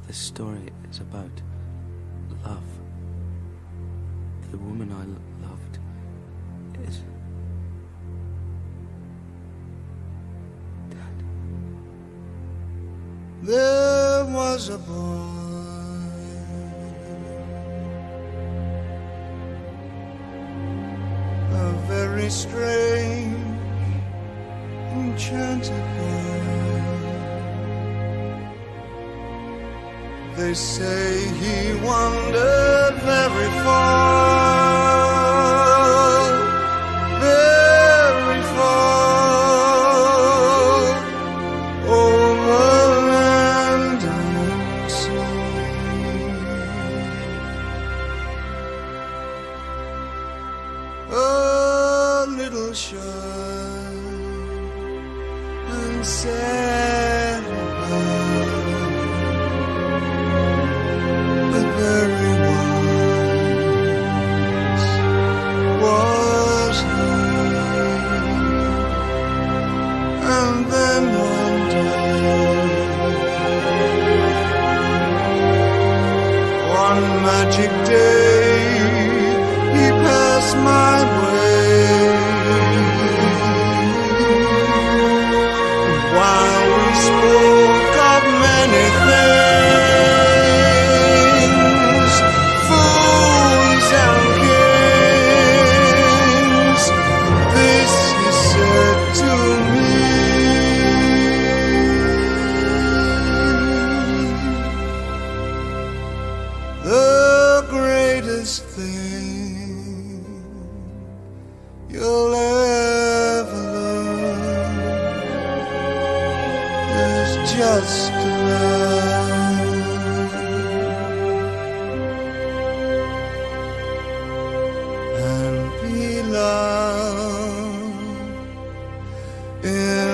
This story is about love. The woman I loved is dead. There was a boy, a very strange, enchanted boy. They say he wandered very far, very far, over land and sea. A little shy and sad about, but very wise was he. And then one day, one magic day, he passed my way. While we spoke of many things, fools and kings, this he said to me: the greatest thing you'll ever learn is just to love and be loved in